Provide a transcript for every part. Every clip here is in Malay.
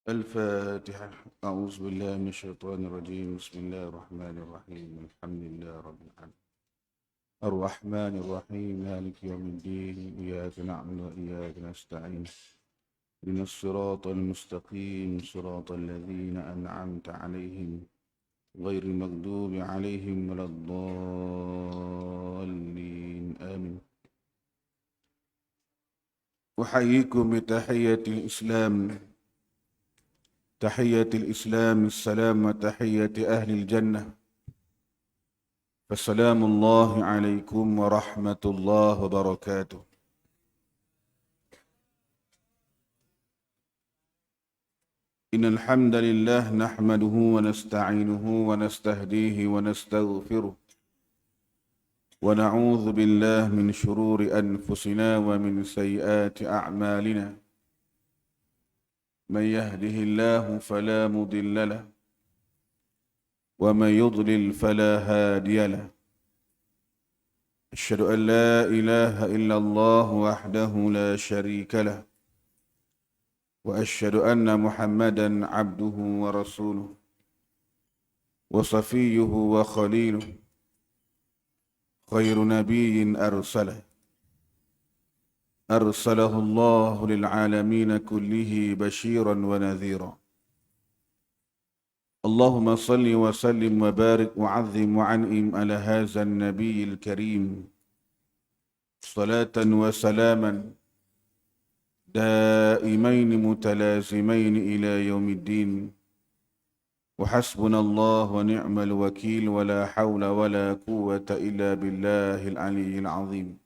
الفاتحة. أعوذ بالله من الشيطان الرجيم. بسم الله الرحمن الرحيم. الحمد لله رب العالمين الرحمن الرحيم مالك يوم الدين. إياك نعبد وإياك نستعين. إن الصراط المستقيم صراط الذين أنعمت عليهم غير المغضوب عليهم ولا الضالين. آمين. أحييكم بتحية الإسلام، تحية الإسلام السلام وتحية أهل الجنة، فالسلام الله عليكم ورحمة الله وبركاته. إن الحمد لله نحمده ونستعينه ونستهديه ونستغفره، ونعوذ بالله من شرور أنفسنا ومن سيئات أعمالنا. من يهده الله فلا مضل له، ومن يضلل فلا هادي له. أشهد أن لا إله إلا الله وحده لا شريك له، وأشهد أن محمدا عبده ورسوله وصفيه وخليله، خير نبي أرسله الله للعالمين كله بشيرا ونذيرا. اللهم صل وسلم وبارك وعظم وعنئم على هذا النبي الكريم صلاة وسلاما دائمين متلازمين إلى يوم الدين. وحسبنا الله ونعم الوكيل، ولا حول ولا قوة إلا بالله العلي العظيم.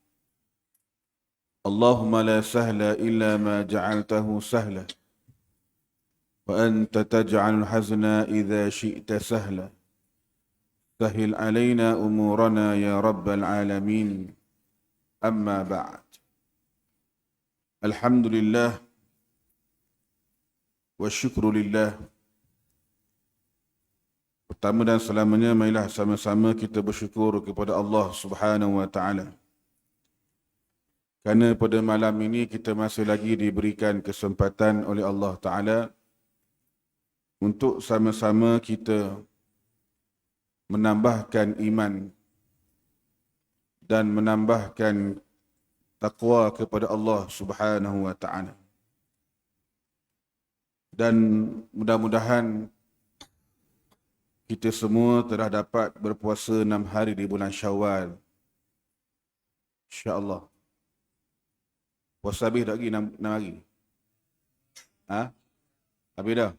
اللهم لا سهل إلا ما جعلته سهلا، وأنت تجعل الحزن إذا شئت سهلا. سهل علينا أمورنا يا رب العالمين. أما بعد. الحمد لله والشكر لله. Pertama dan selamanya, marilah sama-sama kita bersyukur kepada Allah Subhanahu wa taala. Kerana pada malam ini kita masih lagi diberikan kesempatan oleh Allah Taala untuk sama-sama kita menambahkan iman dan menambahkan taqwa kepada Allah Subhanahu wa taala. Dan mudah-mudahan kita semua telah dapat berpuasa 6 hari di bulan Syawal. Insya-Allah. Puasa habis dah lagi 6 hari. Habis dah?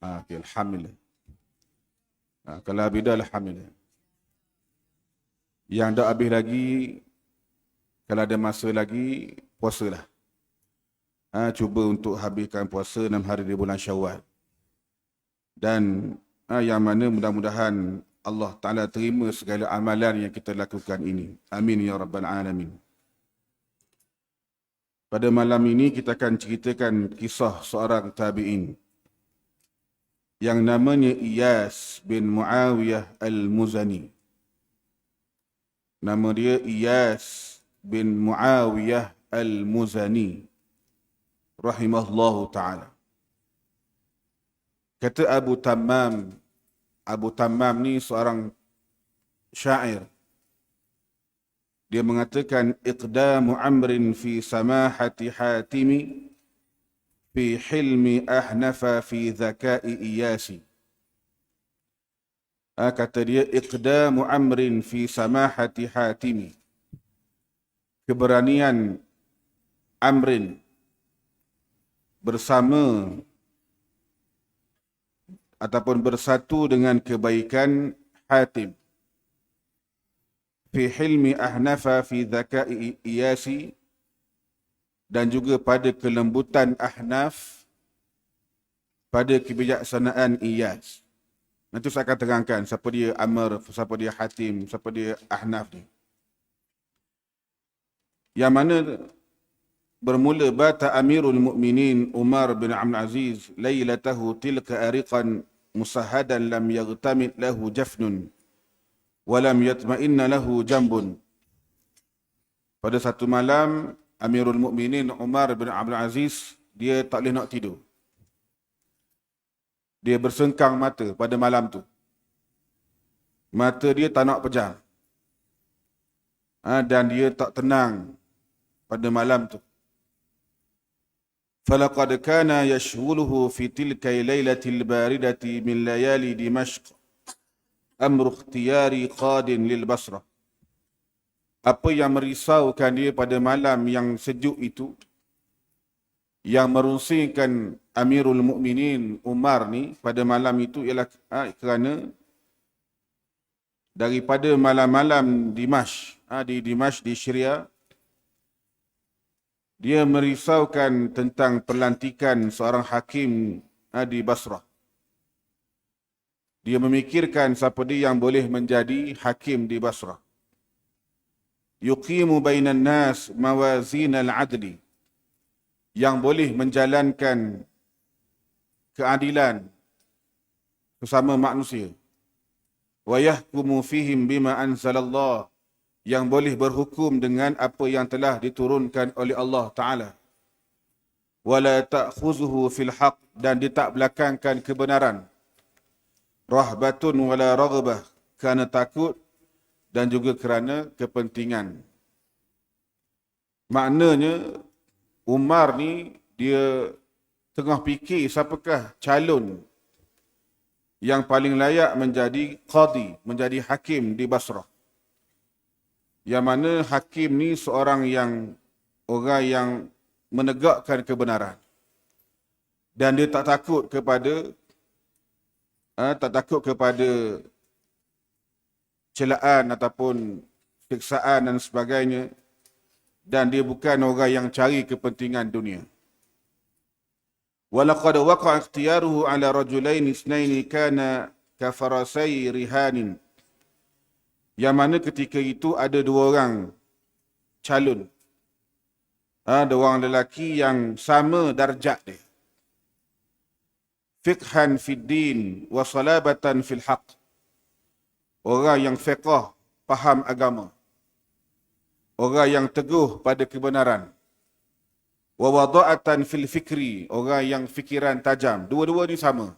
Okay, alhamdulillah. Kalau habis dah, alhamdulillah. Yang dah habis lagi, kalau ada masa lagi, puasalah. Cuba untuk habiskan puasa 6 hari di bulan Syawal. Dan yang mana mudah-mudahan Allah Ta'ala terima segala amalan yang kita lakukan ini. Amin ya Rabbal Alamin. Pada malam ini kita akan ceritakan kisah seorang tabi'in yang namanya Iyas bin Muawiyah Al-Muzani. Nama dia Iyas bin Muawiyah Al-Muzani rahimahullahu ta'ala. Kata Abu Tammam ni seorang syair. Dia mengatakan, iqdamu amrin fi samahati hatimi, fi hilmi ahnafa fi zakai iyasi. Kata dia, iqdamu amrin fi samahati hatimi. Keberanian amrin bersama ataupun bersatu dengan kebaikan Hatim. Fi hilmi ahnafa fi zakai iyasi, dan juga pada kelembutan Ahnaf, pada kebijaksanaan Iyas. Nanti saya akan terangkan siapa dia Amr, siapa dia Hatim, siapa dia Ahnaf ni. Yang mana bermula, bata Amirul Mukminin Umar bin Abdul Aziz lailatahu tilka ariqan musahadan lam yaghtamid lahu jafnun wa lam yatma'inna lahu jambun. Pada satu malam, Amirul Mukminin Umar bin Abdul Aziz dia tak boleh nak tidur. Dia bersengkang mata pada malam tu. Mata dia tak nak pejam. Dan dia tak tenang pada malam tu. فَلَقَدْ كَانَ يَشْغُلُهُ فِي تِلْكَ اللَّيْلَةِ الْبَارِدَةِ مِنْ لَيَالِي دِمَشْقَ أَمْرُ اخْتِيَارِ قَادٍ لِلْبَصْرَةِ. Apa yang merisaukan dia pada malam yang sejuk itu, yang merungsingkan Amirul Mukminin Umar ni pada malam itu ialah kerana daripada malam-malam Dimash, di Dimash di Syria, dia merisaukan tentang pelantikan seorang hakim di Basrah. Dia memikirkan siapa dia yang boleh menjadi hakim di Basrah. Yuqimu bainan nas mawazin al-adli, yang boleh menjalankan keadilan sesama manusia. Wa yahkumu fihim bima anzalallah, yang boleh berhukum dengan apa yang telah diturunkan oleh Allah Ta'ala. Wala ta'khuzuhu fil haq, dan dia tak belakangkan kebenaran. Rahbatun wala raghbah, kerana takut dan juga kerana kepentingan. Maknanya Umar ni dia tengah fikir siapakah calon yang paling layak menjadi qadi, menjadi hakim di Basrah. Yang mana hakim ni seorang orang yang menegakkan kebenaran. Dan dia tak takut kepada celaan ataupun siksaan dan sebagainya. Dan dia bukan orang yang cari kepentingan dunia. Walaqad waqa'a ikhtiyaruhu ala rajulain isnaini kana kafarasai rihanin. Yang mana ketika itu ada dua orang calon. Ada orang lelaki yang sama darjat dia. Fiqhan fid din wa salabatan fil haq. Orang yang fiqh, faham agama. Orang yang teguh pada kebenaran. Wa wada'atan fil fikri, orang yang fikiran tajam. Dua-dua ni sama.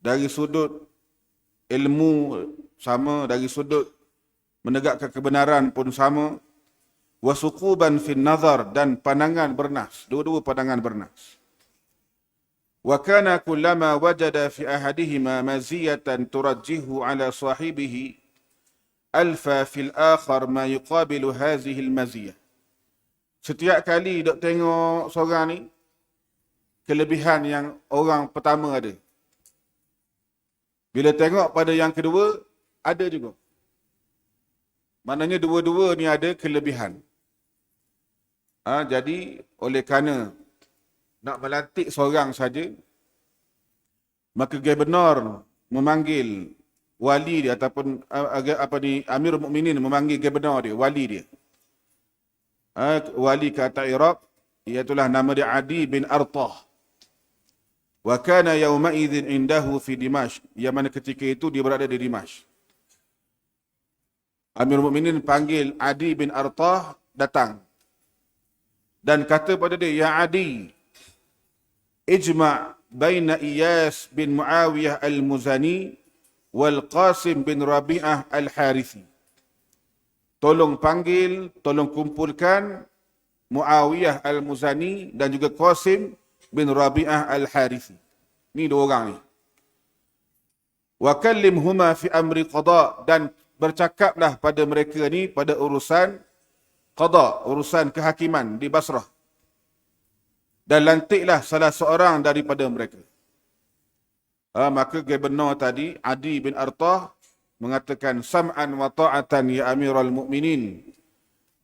Dari sudut ilmu sama, dari sudut menegakkan kebenaran pun sama. Wa suquban fil nazar, dan pandangan bernas. Dua-dua pandangan bernas. Wa kana kullama wajada fi ahadihima maziyatan turajjihu ala sahibihi alfa fil akhar ma yuqabilu hazihi al-maziyah. Setiap kali dok tengok seorang ni, kelebihan yang orang pertama ada. Bila tengok pada yang kedua, ada juga. Maknanya dua-dua ni ada kelebihan. Jadi oleh kerana nak melantik seorang saja, maka gubernur memanggil wali dia ataupun Amirul Mukminin memanggil gubernur dia, wali dia. Wali kata Iraq, iaitulah nama dia Adi bin Artah. Wa kana yawma idzin indahu fi Dimash, yang mana ketika itu dia berada di Dimash. Amirul Mukminin panggil Adi bin Artah datang. Dan kata pada dia, ya Adi, ijma' baina Iyas bin Muawiyah al-Muzani wal Qasim bin Rabi'ah al-Harithi. Tolong panggil, tolong kumpulkan Muawiyah al-Muzani dan juga Qasim bin Rabi'ah al-Harithi. Ni dua orang ni. Wa kallimhuma fi amri qada, dan bercakaplah pada mereka ni pada urusan qada, urusan kehakiman di Basrah. Dan lantiklah salah seorang daripada mereka. Maka gubernur tadi, Adi bin Artah, mengatakan, sam'an wa ta'atan ya Amirul Mukminin.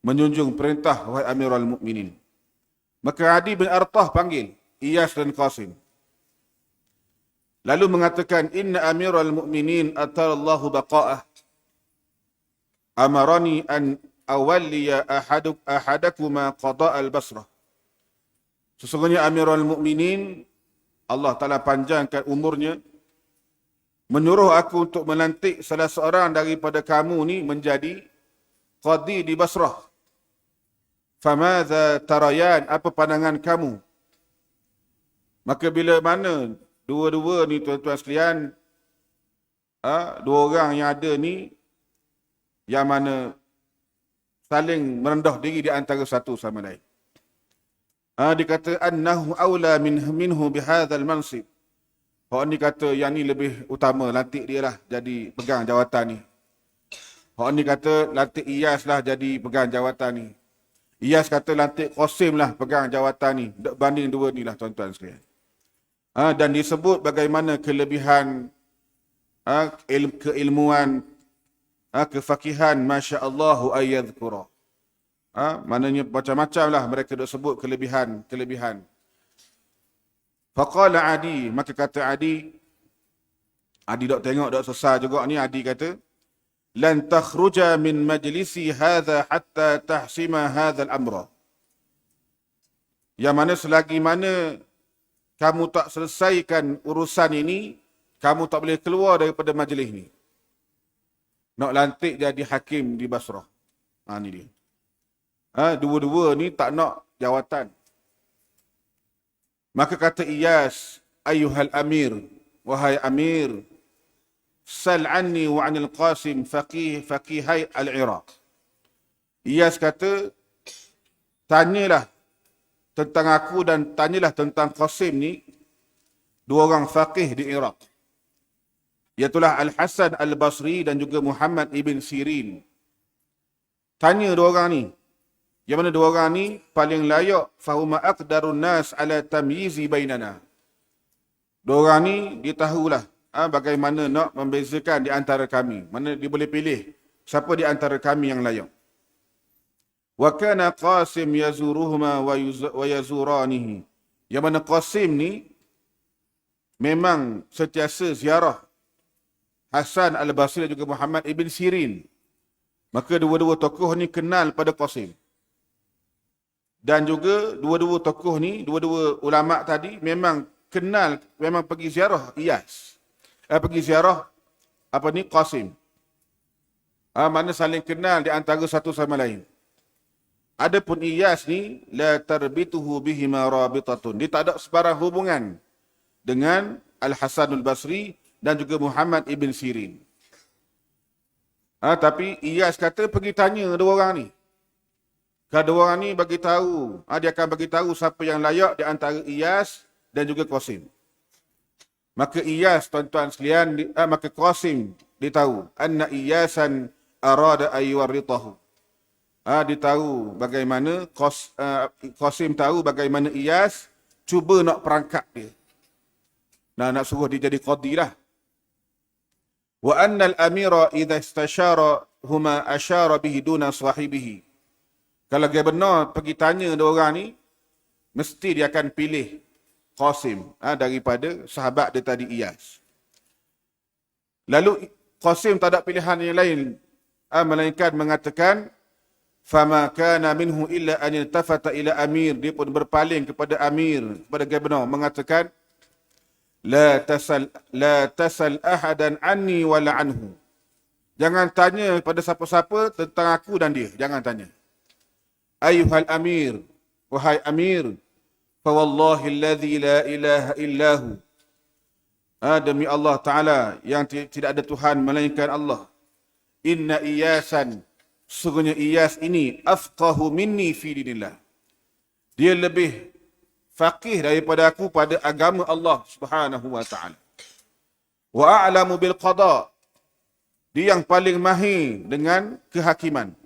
Menjunjung perintah, wahai Amirul Mukminin. Maka Adi bin Artah panggil Iyas dan Qasim. Lalu mengatakan, inna Amirul Mukminin atallahu baqa'ah. Amarani an awalliya ahadakuma qada' al-Basrah. Sesungguhnya Amirul Mukminin, Allah Ta'ala panjangkan umurnya, menyuruh aku untuk melantik salah seorang daripada kamu ni menjadi qadi di Basrah. Famadza tarayan, apa pandangan kamu? Maka bila mana dua-dua ni tuan-tuan sekalian, dua orang yang ada ni, yang mana saling merendah diri di antara satu sama lain. Dia kata, annahu awla minhu bihadzal mansib. Orang ni kata, yang ni lebih utama, lantik dia lah jadi pegang jawatan ni. Orang ni kata, lantik Iyas lah jadi pegang jawatan ni. Iyas kata, lantik Qasim lah pegang jawatan ni. Banding dua ni lah tuan-tuan sekalian. Dan disebut bagaimana kelebihan keilmuan, kefakihan, Masya Allahu ayyadhkura. Maknanya macam-macam lah mereka duk sebut kelebihan. Faqala Adi, maka kata Adi dok tengok, dok sesar juga ni. Adi kata, lan takhruja min majlisi hadha hatta tahsima hadha al-amra. Yang mana selagi mana kamu tak selesaikan urusan ini, kamu tak boleh keluar daripada majlis ni. Nak lantik jadi hakim di Basrah. Ni dia. Dua-dua ni tak nak jawatan. Maka kata Iyas, ayyuhal amir, wahai amir, sal anni wa anil Qasim faqihai al-Iraq. Iyas kata, tanyalah tentang aku dan tanyalah tentang Qasim ni, dua orang faqih di Iraq. Iaitulah Al-Hasan Al-Basri dan juga Muhammad ibn Sirin. Tanya dua orang ni. Yang mana dua orang ni paling layak, fahuma aqdarun nas ala tamyizi bainana. Dua orang ni dia tahulah bagaimana nak membezakan di antara kami. Mana dia boleh pilih siapa di antara kami yang layak. Wa kana Qasim yazuruhuma wa yazuranihi. Yang mana Qasim ni memang sentiasa ziarah Hasan Al-Basri dan juga Muhammad ibn Sirin. Maka dua-dua tokoh ni kenal pada Qasim. Dan juga dua-dua tokoh ni, dua-dua ulama' tadi memang kenal, memang pergi ziarah Iyas. Pergi ziarah Qasim. Mana saling kenal di antara satu sama lain. Adapun Iyas ni, la tarbituhu bihima rabitatun. Dia tak ada sebarang hubungan dengan Al-Hasan Al-Basri dan juga Muhammad ibn Sirin. Tapi Iyas kata pergi tanya dua orang ni. Kalau orang ni bagi tahu, dia akan bagi tahu siapa yang layak di antara Iyas dan juga Qasim. Maka Iyas, tuan-tuan sekalian, maka Qasim ditahu anna Iyasan arada ayyuwarritahu. Dia tahu bagaimana Qasim tahu bagaimana Iyas cuba nak perangkap dia. Nak suruh dia jadi qadi lah. Wa anna al-amira idza istashara huma ashara bihi duna sahibihi. Kalau dia benar pergi tanya dua orang ni, mesti dia akan pilih Qasim daripada sahabat dia tadi Iyas. Lalu Qasim tak ada pilihan yang lain, melainkan mengatakan, fama kana minhu illa an iltafata ila amir. Dia pun berpaling kepada amir, kepada Gubernur, mengatakan, la tasal ahadan anni wala anhu. Jangan tanya pada siapa-siapa tentang aku dan dia, jangan tanya. Ayuhal amir, wahai amir, fa wallahi alladhi la ilaha illahu. Demi Allah Ta'ala yang tidak ada Tuhan melainkan Allah. Inna Iyasan, sesungguhnya Iyas ini afqahu minni fi dinillah. Dia lebih faqih daripada aku pada agama Allah Subhanahu wa Ta'ala. Wa a'lamu bil qada. Dia yang paling mahir dengan kehakiman.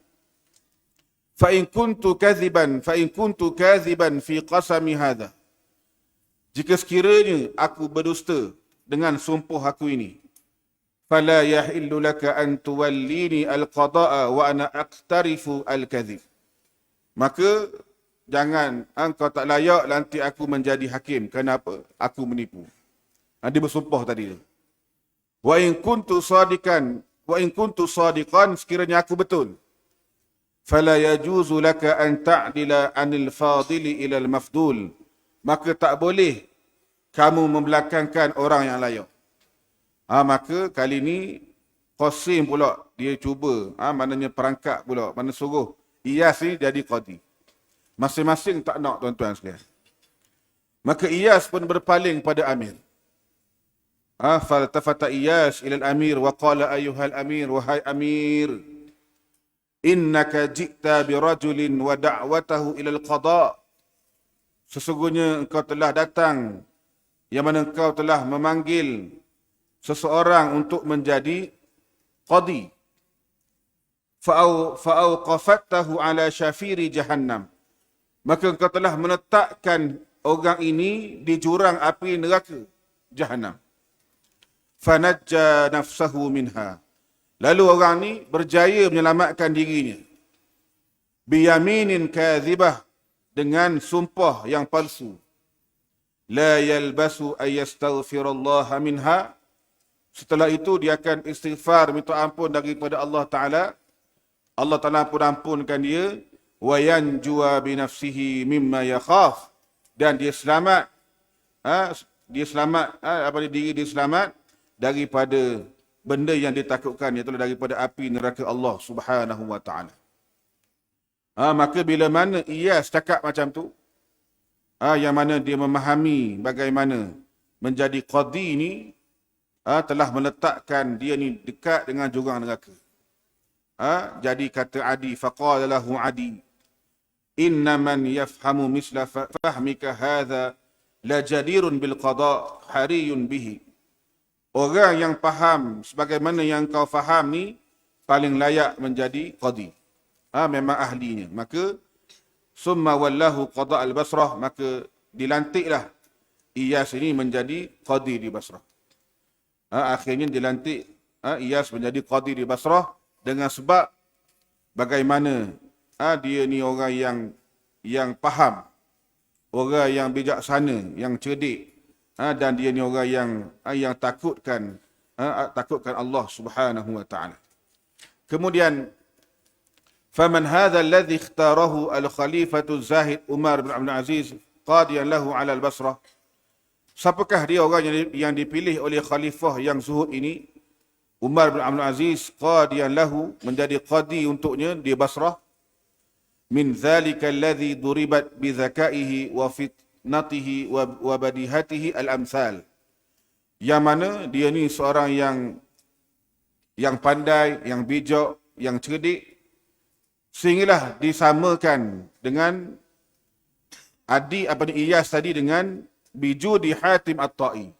Fa in kuntu kadhiban fi qasami hadha. Jika sekiranya aku berdusta dengan sumpah aku ini, fala yahillu laka an tuwallini al-qada'a wa ana aqtarifu al-kadhib. Maka jangan, engkau tak layak nanti aku menjadi hakim. Kenapa? Aku menipu. Dia bersumpah tadi. Wa in kuntu sadiqan, sekiranya aku betul, fala yajuzu laka an ta'dila anil fadili ila al-mafdul. Maka tak boleh kamu membelakangkan orang yang layak. Maka kali ni Qasim pula dia cuba, maknanya perangkap pula, mana suruh Iyas ni jadi qadi. Masing-masing tak nak, tuan-tuan sekalian. Maka Iyas pun berpaling pada amir. Faltafata Iyas ila al-amir wa qala ayyuhal amir, wahai amir, innaka ji'ta birajulin wa da'watahu ila al-qada. Sesungguhnya engkau telah datang, yang mana engkau telah memanggil seseorang untuk menjadi qadi. Fa'awqafattahu ala syafiri jahannam. Maka engkau telah meletakkan orang ini di jurang api neraka jahannam. Fanajja nafsahu minha. Lalu orang ini berjaya menyelamatkan dirinya. Biyaminin kadhibah, dengan sumpah yang palsu. La yalbasu ayyastaghfirallaha minha. Setelah itu dia akan istighfar, minta ampun daripada Allah Ta'ala. Allah Ta'ala pun ampunkan dia. Wa yanjua binafsihi mimma yakhaf. Dan dia selamat. Diri dia selamat daripada benda yang ditakutkan, iaitu daripada api neraka Allah Subhanahu wa Ta'ala. Maka bila mana Iyas cakap macam tu, yang mana dia memahami bagaimana menjadi qadi ni, telah meletakkan dia ni dekat dengan jurang neraka. Jadi kata Adi, faqala lahu Adi, inna man yafhamu misla fahmika hadha la jadirun bil qada hariyun bihi. Orang yang faham sebagaimana yang kau faham ni paling layak menjadi qadi. Memang ahlinya. Maka summa wallahu qada al-Basrah, maka dilantiklah Iyas ini menjadi qadi di Basrah. Akhirnya dilantik Iyas menjadi qadi di Basrah dengan sebab bagaimana dia ni orang yang faham, orang yang bijaksana, yang cerdik, dan dia ni orang yang takutkan Allah Subhanahu wa Ta'ala. Kemudian faman hadha alladhi ikhtarahu al-khalifatu Zahid Umar bin Abdul Aziz qadiyan lahu ala al-Basrah. Siapakah dia orang yang dipilih oleh khalifah yang zuhud ini, Umar bin Abdul Aziz, qadiyan lahu, menjadi qadi untuknya di Basrah? Min dhalika alladhi duribat bi zakaihi wa fitnatihi wa badihatihi al-amsal. Yang mana dia ni seorang yang pandai, yang bijak, yang cerdik, sehinggalah disamakan dengan Iyas tadi dengan bijudi Hatim At-Ta'i,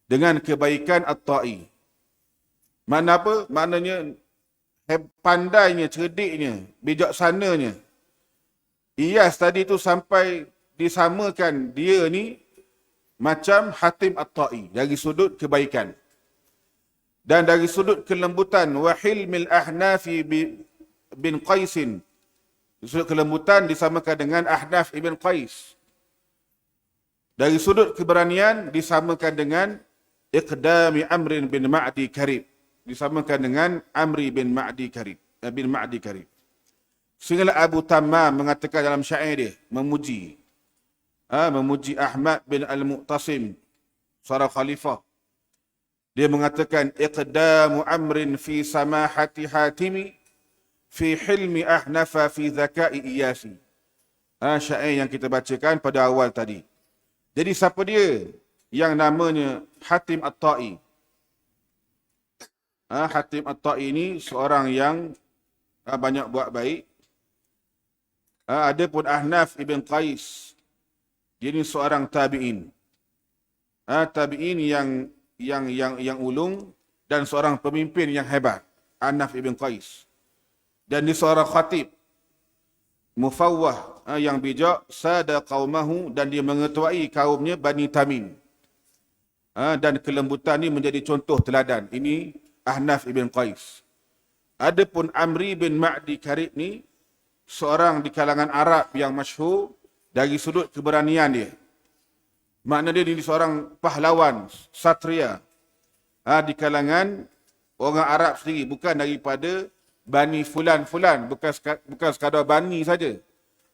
dengan kebaikan At-Ta'i. Makna apa? Maknanya pandainya, cerdiknya, bijaksananya Iyas tadi tu sampai disamakan dia ni macam Hatim At-Ta'i dari sudut kebaikan. Dan dari sudut kelembutan, wa hilmil ahnafi bin Qaisin, sudut kelembutan disamakan dengan Ahnaf ibn Qais. Dari sudut keberanian disamakan dengan Iqdami Amrin bin Ma'di Karib, disamakan dengan Amri bin Ma'di Karib. Sehingga Abu Tammam mengatakan dalam syair dia, memuji Ahmad bin Al-Mu'tasim, seorang khalifah. Dia mengatakan, Iqdamu Amrin fi samahati Hatimi, fi hilmi Ahnafa fi zakai Iyasi. Syair yang kita bacakan pada awal tadi. Jadi siapa dia? Yang namanya Hatim At-Ta'i. Hatim At-Ta'i ini seorang yang banyak buat baik. Adapun Ahnaf ibn Qais, dia ni seorang tabi'in. Tabi'in yang ulung dan seorang pemimpin yang hebat, Ahnaf ibn Qais. Dan dia seorang khatib, mufawwah, yang bijak, sada qaumahu, dan dia mengetuai kaumnya Bani Tamim. Dan kelembutan ini menjadi contoh teladan. Ini Ahnaf ibn Qais. Adapun Amri bin Ma'di Karib ni seorang di kalangan Arab yang masyhur dari sudut keberanian dia. Makna dia ni seorang pahlawan, satria, di kalangan orang Arab sendiri, bukan daripada Bani Fulan-Fulan, bukan sekadar Bani saja.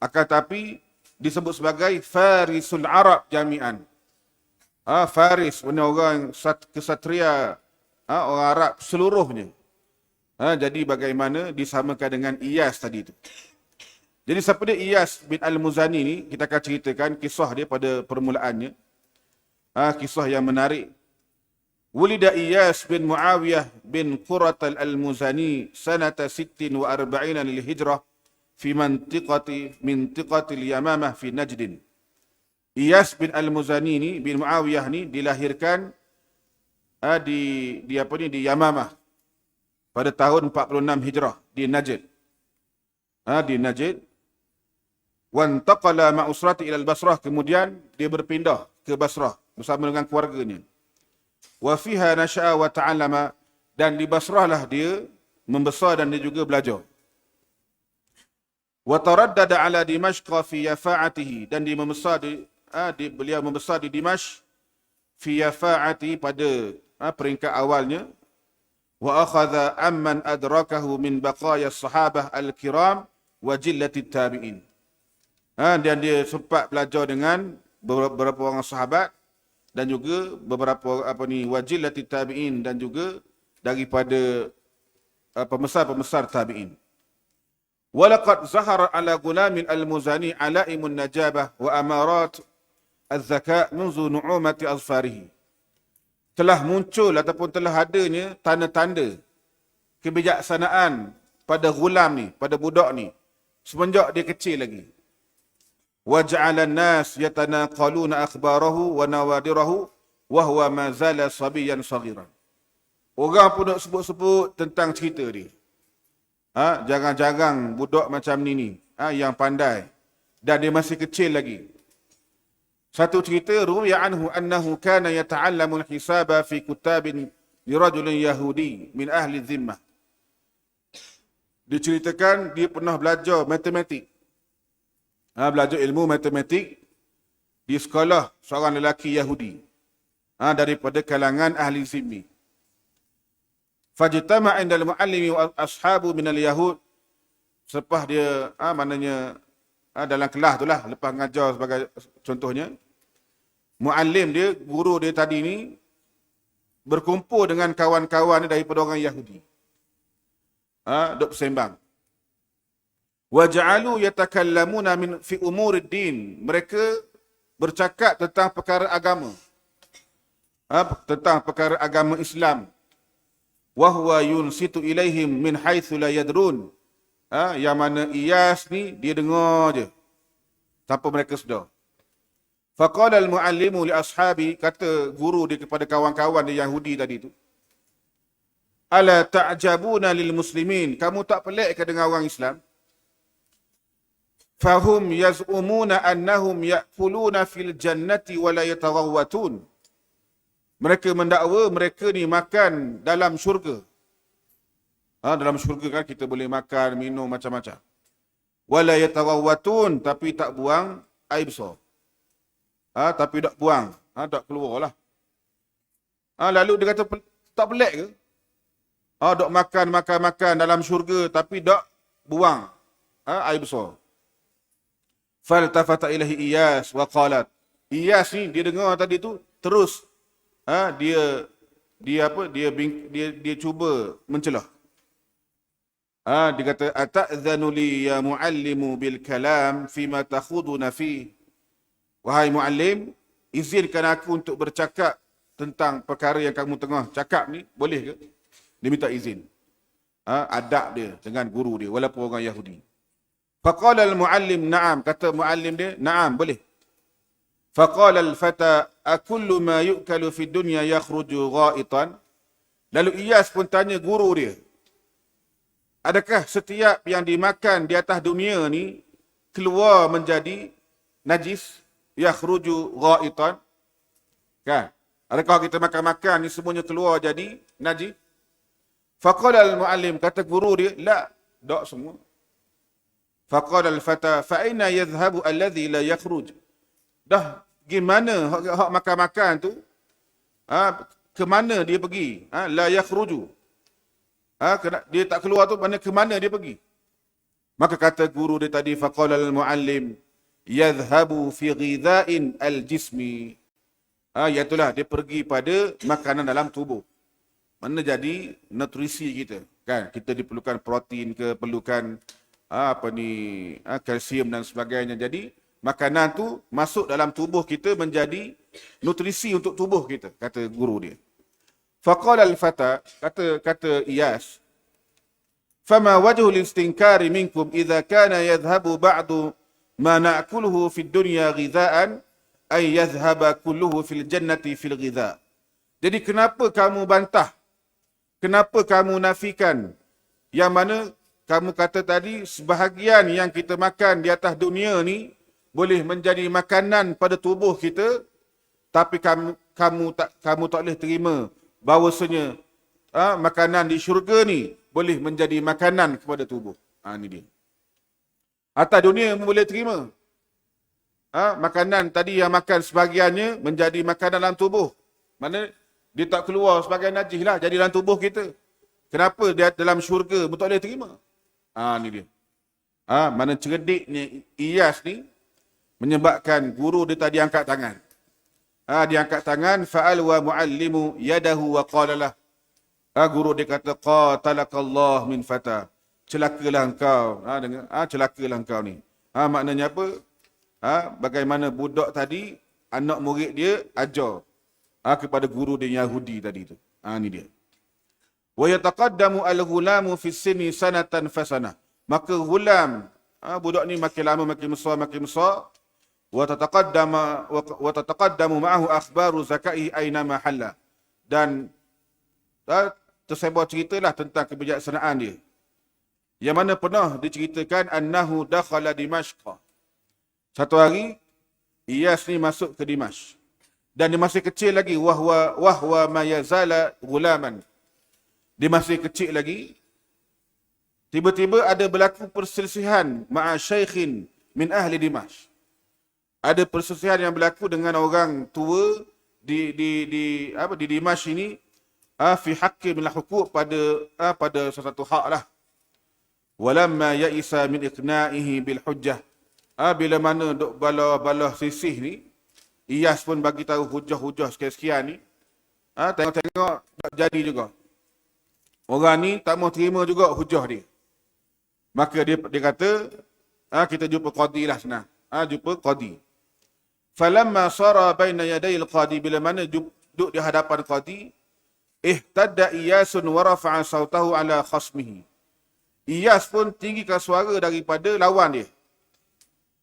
Akan tapi disebut sebagai Farisul Arab jami'an. Faris, orang kesatria, orang Arab seluruhnya. Jadi bagaimana disamakan dengan Iyas tadi itu. Jadi siapa dia Iyas bin Al-Muzani ni, kita akan ceritakan kisah dia pada permulaannya. Kisah yang menarik. Wulida Iyas bin Muawiyah bin Qurat al-Muzani sanata 46 lil hijrah fi mintiqati al-Yamamah fi Najd. Iyas bin al-Muzani ni bin Muawiyah ni dilahirkan di Yamamah pada tahun 46 Hijrah di Najd. Di Najd. Wantaqala ma'usrati ila al-Basrah, kemudian dia berpindah ke Basrah bersama dengan keluarganya. Wa fiha nasha'a wa ta'allama, dan di Basrah lah dia membesar dan dia juga belajar. Wa taraddada ala Dimashq fi yafa'atihi, dan dia beliau membesar di Dimashq fi yafa'ati pada peringkat awalnya. Wa akhadha amman adrakahu min baqaya as-sahabah al-kiram wa jillati tabi'in. Dan dia sempat belajar dengan beberapa orang sahabat dan juga beberapa wajillati tabi'in, dan juga daripada pembesar-pembesar tabi'in. Walaqad zahara ala gulamin al-Muzani alaimun najabah wa amarat az-zaka' munzu nu'umati azfarihi. Telah muncul ataupun telah adanya tanda-tanda kebijaksanaan pada gulam ni, pada budak ni, semenjak dia kecil lagi. Waja'ala an-nas yatanaqaluna akhbarahu wa nawadirahu wa huwa ma zala sabiyan saghiran. Orang pun nak sebut-sebut tentang cerita dia. Jarang-jarang budak macam ni yang pandai dan dia masih kecil lagi. Satu cerita, ruwiya anhu annahu kana yata'allamu al-hisaba fi kutabin li rajulin yahudi min ahli zimmah. Diceritakan dia pernah belajar matematik. Belajar ilmu matematik di sekolah seorang lelaki Yahudi daripada kalangan ahli zimmi. Fajtama 'inda al-muallimi wa ashabu min al-yahud. Selepas dia dalam kelas tu lah, lepas mengajar sebagai contohnya, muallim dia, guru dia tadi ni berkumpul dengan kawan-kawan dia daripada orang Yahudi. Duk bersembang. Wa ja'alu yatakallamuna fi umurid din. Mereka bercakap tentang perkara agama. Tentang perkara agama Islam. Wa huwa yunsitu ilaihim min haitsu la yadrun. Yang mana Iyas ni dia dengar je tanpa mereka sedar. Faqala al-muallimu li ashabi, kata guru dia kepada kawan-kawan dia Yahudi tadi tu, ala ta'jabuna lil muslimin, kamu tak pelik ke dengan orang Islam? Fahum yaz'umuna annahum ya'kuluna fil jannati wa la yataghawwatun. Mereka mendakwa mereka ni makan dalam syurga. Dalam syurga kan kita boleh makan, minum macam-macam. Wa la yataghawwatun, tapi tak buang air besar. Tapi tak buang, tak keluar lah. Lalu dia kata, tak pelik ke? Dok makan dalam syurga tapi tak buang air besar. Faltafata ilahi Iyas wa qalat. Iyas ni dia dengar tadi tu, terus dia cuba mencelah. Dia kata, ata'zanu li ya muallimu bil kalam fima takhuduna fi. Wahai muallim, izinkan aku untuk bercakap tentang perkara yang kamu tengah cakap ni, boleh ke? Dia minta izin. Adab dia dengan guru dia walaupun orang Yahudi. Faqala al-muallim na'am, kata muallim dia, na'am, boleh. Faqala al-fata akullu ma yu'kalu fi dunya yakhruju gha'itan. Lalu Iyas pun tanya guru dia, adakah setiap yang dimakan di atas dunia ni keluar menjadi najis? Yakhruju gha'itan. Kan? Adakah kita makan-makan ni semuanya keluar jadi najis? Faqala al-muallim, kata guru dia, la, tak semua. Faqala al-fata fa aina yadhhabu alladhi la yakhruj. Dah gimana hak makan-makan tu? Ke mana dia pergi? La yakhruju. Dia tak keluar tu, mana ke mana dia pergi? Maka kata guru dia tadi, faqala al-muallim yadhhabu fi ghidha'in al-jismi. Iaitulah dia pergi pada makanan dalam tubuh. Mana jadi nutrisi kita, kan? Kita diperlukan protein ke, perlukan kalsium dan sebagainya. Jadi makanan tu masuk dalam tubuh kita menjadi nutrisi untuk tubuh kita, kata guru dia. Faqala al-fata, kata Iyas, fama wajhul istinkari minkum idza kana yadhhabu ba'du ma na'kuluhu fid dunya ghidha'an ay yadhhaba kulluhu fil jannati fil ghidha'. Jadi kenapa kamu bantah? Kenapa kamu nafikan? Yang mana kamu kata tadi sebahagian yang kita makan di atas dunia ni boleh menjadi makanan pada tubuh kita, tapi kamu tak boleh terima bahawasanya makanan di syurga ni boleh menjadi makanan kepada tubuh. Ini dia. Atas dunia boleh terima. Makanan tadi yang makan sebahagiannya menjadi makanan dalam tubuh. Mana dia tak keluar sebagai najis lah, jadi dalam tubuh kita. Kenapa dia dalam syurga tak boleh terima? Ini dia. Mana cerdiknya Iyas ni menyebabkan guru dia tadi angkat tangan. Dia angkat tangan, fa'al wa muallimu yadahu wa qala lah. Guru dia kata, qatalakallah min fata. Celakalah engkau. Celakalah engkau ni. Maknanya apa? Bagaimana budak tadi, anak murid dia ajar kepada guru dia Yahudi tadi tu. Ni dia. Wa yataqaddamu al-ghulamu fi sinni sanatan fasana. Maka gulam, budak ni makin lama makin besar. Wa tataqaddamu ma'ahu akhbaru zakai aina mahalla. Dan tersebar ceritalah tentang kebijaksanaan dia. Yang mana pernah diceritakan annahu dakhala Dimashq. Satu hari Iyas ni masuk ke Dimashq. Dan dia masih kecil lagi, wahwa ma yazala gulaman. Dia masih kecil lagi. Tiba-tiba ada berlaku perselisihan ma'a syaikhin min ahli Dimashq. Ada perselisihan yang berlaku dengan orang tua di Dimashq ini, fi haqqi min al-huquq, pada sesuatu hak lah. Walamma ya'isa min iqna'ihi bil hujjah. Bila mana duk bala sisih ni, Iyas pun bagi tahu hujah-hujah sekian-sekian ni. Tengok-tengok tak jadi juga. Orang ni tak mau terima juga hujah dia. Maka dia kata, kita jumpa qadi lah senang. Jumpa qadi. Falamma sara baina yaday al-qadi, bila mana duduk di hadapan qadi, ihtadda Iyasun wa rafa'a sautahu ala khasmihi. Iyas pun tinggikan suara daripada lawan dia.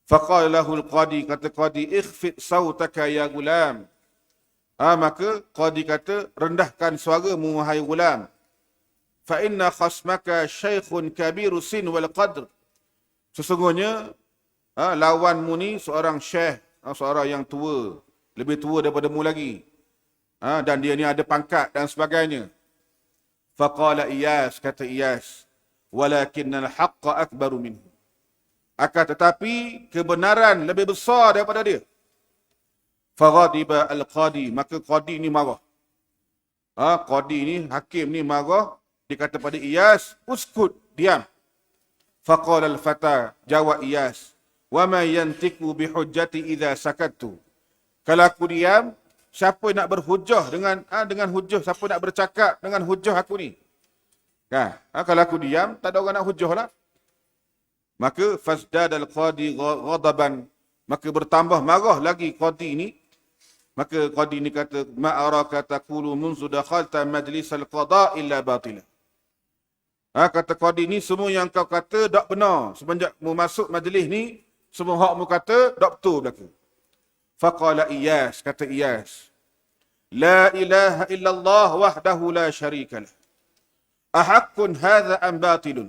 Faqala lahu al-qadi, kata qadi, ikhfid sautaka ya gulam. Maka qadi kata, rendahkan suaramu wahai gulam. Fa inna khasmaka syaikhun kabiru sin wal qadr. Sesungguhnya lawanmu ni seorang syekh, seorang yang tua, lebih tua daripada mu lagi. Dan dia ni ada pangkat dan sebagainya. Faqala Iyas, kata Iyas, walakinnal haqqa akbaru minhu. Akan tetapi kebenaran lebih besar daripada dia. Faghadiba al-qadi, maka qadi ni marah. Qadi ni, hakim ni marah. Dia kata pada Iyas, uskut, diam. Faqala al-fata, jawab Iyas, wa ma yantiku bihujjati idza sakattu. Kalau aku diam, siapa nak berhujah dengan hujah, siapa nak bercakap dengan hujah aku ni? Kalau aku diam, tak ada orang nak hujah lah. Maka fasdad al-qadi ghadaban, maka bertambah marah lagi qadi ni. Maka qadi ni kata, ma araka taqulu munzu dakhalta majlis al-qada illa batila. Kata qadi ni, semua yang kau kata tak benar. Semenjak mu masuk majlis ni, semua hak mu kata tak betul berlaku. Faqala Iyas, kata Iyas, la ilaha illallah wahdahu la syarikalah. Ahaqqun hadha am batilun.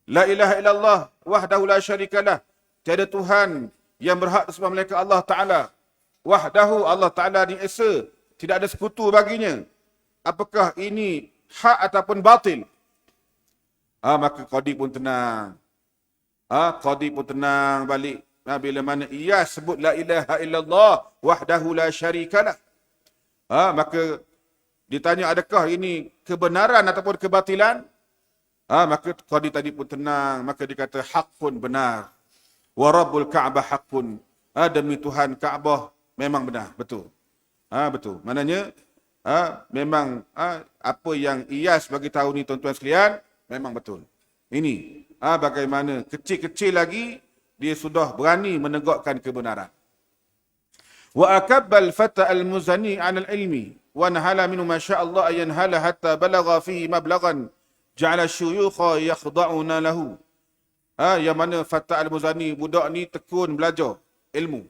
La ilaha illallah wahdahu la syarikalah. Tiada Tuhan yang berhak disembah melainkan Allah Ta'ala. Wahdahu, Allah Ta'ala ni esa, tidak ada sekutu baginya. Apakah ini hak ataupun batil? Maka qadi pun tenang. Qadi pun tenang balik. Bila mana Iyas sebut la ilaha illallah wahdahu la syarikalah. Maka ditanya adakah ini kebenaran ataupun kebatilan? Maka qadi tadi pun tenang. Maka dia kata haqqun benar. Wa rabbul ka'bah haqqun. Demi Tuhan Kaabah memang benar. Betul. Betul. Maknanya memang apa yang Iyas bagi tahu ni tuan-tuan sekalian, memang betul. Ini bagaimana kecil-kecil lagi dia sudah berani menegakkan kebenaran. Wa akabbal fata al-muzani 'an al-ilmi wa nahala minhu ma syaa Allah an yanhala hatta balagha fihi mablaghan ja'ala syuyukha yakhda'una lahu. Yang mana fata al-muzani, budak ni tekun belajar ilmu.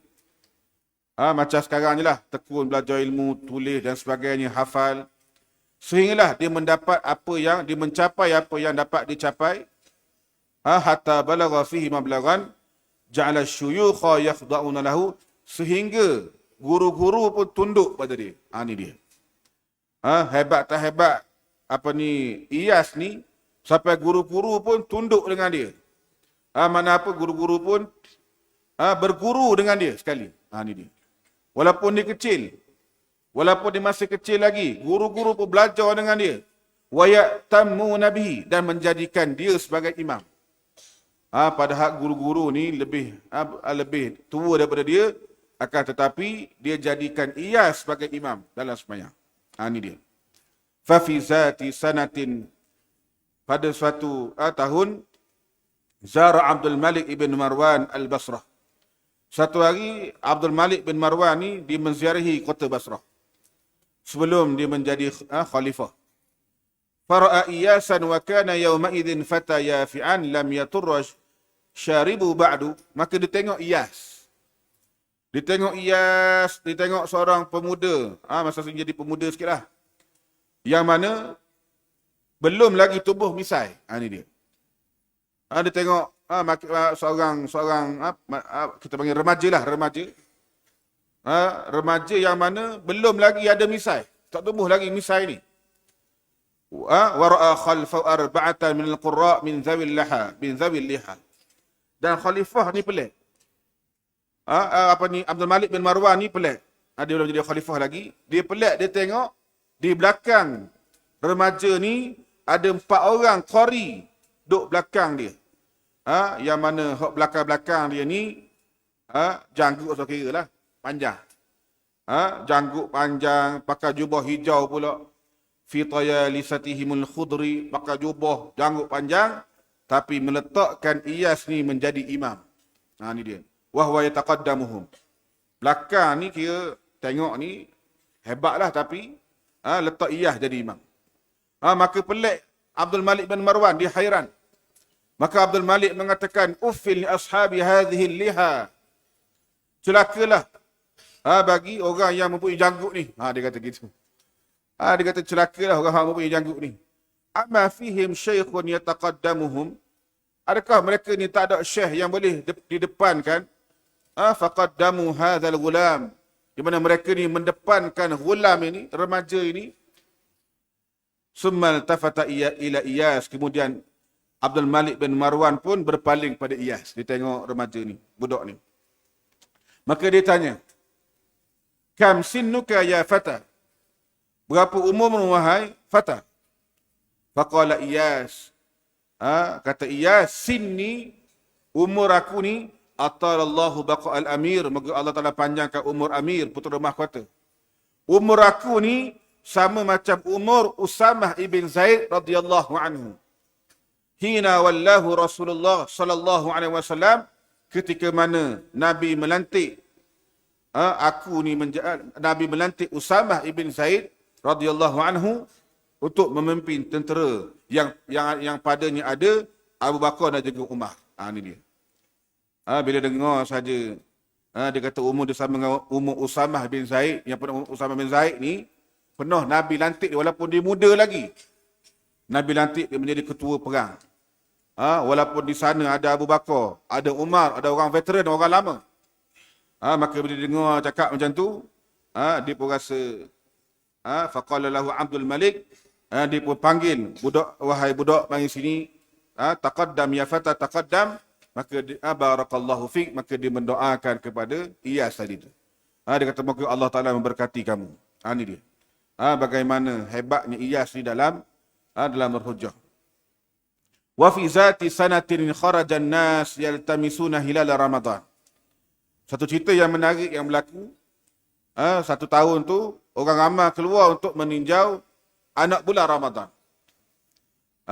Macam sekarang ni lah, tekun belajar ilmu, tulis dan sebagainya, hafal. Sehinggalah dia mendapat apa yang, dia mencapai apa yang dapat dicapai. Hatta balagha fihi mablaghan ja'ala syuyukha yakhda'una lahu, sehingga guru-guru pun tunduk pada dia. Ni dia. Hebat tak hebat apa ni Iyas ni, sampai guru-guru pun tunduk dengan dia. Mana apa guru-guru pun berguru dengan dia sekali. Ni dia. Walaupun dia kecil, walaupun dia masih kecil lagi, guru-guru pun belajar dengan dia. Wa ya'tammu nabihi, dan menjadikan dia sebagai imam. Padahal guru-guru ni lebih tua daripada dia, akan tetapi dia jadikan Iyas sebagai imam dalam sembahyang. Ini dia. Fa fi zati sanatin, pada suatu tahun, zara Abdul Malik ibn Marwan al-Basrah. Satu hari Abdul Malik bin Marwan ni dia menziarahi kota Basrah sebelum dia menjadi khalifah. Fara'a Iyasan wa kana yawma idzin fata yafi'an lam yaturra syaribu ba'du. Maka dia tengok Iyas. Dia tengok seorang pemuda, masa tu jadi pemuda sikitlah, yang mana belum lagi tubuh misai. Ini dia. Dia tengok seorang kita panggil remaja lah, remaja yang mana belum lagi ada misai, tak tubuh lagi misai ni. Wa ra'a khalfa arba'atan min al-qurra min zawil liha. Dan khalifah ni pelik. Abdul Malik bin Marwan ni pelik. Dia belum jadi khalifah lagi. Dia pelik, dia tengok di belakang remaja ni ada 4 orang qari duduk belakang dia. Yang mana belakang-belakang dia ni janggut so kira lah, panjang. Janggut panjang, pakai jubah hijau pula. Fi tayalisatihimul khudri, pakai jubah janggut panjang, tapi meletakkan Iyas ni menjadi imam. Ni dia. Wa huwa yataqaddamuhum. Belakang ni kira tengok ni hebatlah, tapi letak Iyas jadi imam. Maka pelik Abdul Malik bin Marwan, dia hairan. Maka Abdul Malik mengatakan, uffil li ashabi hadhihi liha. Celakalah bagi orang yang mempunyai janggut ni. Dia kata gitu. Dia kata celakalah orang yang mempunyai janggut ni. Amma fihim syekhun yataqaddamuhum. Adakah mereka ni tak ada syekh yang boleh didepankan? Faqaddamu hadzal ghulam. Di mana mereka ni mendepankan ghulam ini, remaja ini. Summa tafata ila Iyas. Kemudian Abdul Malik bin Marwan pun berpaling pada Iyas. Dia tengok remaja ni, budak ni. Maka dia tanya, kam sinnuka ya fata? Berapa umurmu wahai fata? Faqala Iyas. Kata Iyas, sinni, umur aku ni, atalallahu baqa'al amir. Moga Allah Ta'ala panjangkan umur amir, putera mahkota. Umur aku ni sama macam umur Usamah ibn Zaid radhiyallahu anhu. Hina wallahu Rasulullah sallallahu alaihi wasallam, ketika mana Nabi melantik Nabi melantik Usamah ibn Zaid radhiyallahu anhu untuk memimpin tentera yang padanya ada Abu Bakar dan juga Umar. Ini dia. Bila dengar saja dia kata umur dia sama dengan umur Usamah bin Zaid, yang pernah Usamah bin Zaid ni pernah Nabi lantik dia walaupun dia muda lagi. Nabi lantik dia menjadi ketua perang. Walaupun di sana ada Abu Bakar, ada Umar, ada orang veteran, orang lama. Maka bila dia dengar cakap macam tu, dia pun rasa, faqala lahu Abdul Malik, dia pun panggil budak, wahai budak, mari sini, taqaddam ya fata taqaddam. Maka barakallahu fiik, maka dia mendoakan kepada Iyas tadi tu. Dia kata moga Allah Taala memberkati kamu. Ini dia. Bagaimana hebatnya Iyas ni dalam berhujjah. Wa fi zati sanatin kharajan nas yaltamisuna hilal Ramadan. Satu cerita yang menarik yang berlaku. Satu tahun tu orang ramai keluar untuk meninjau anak bulan Ramadan.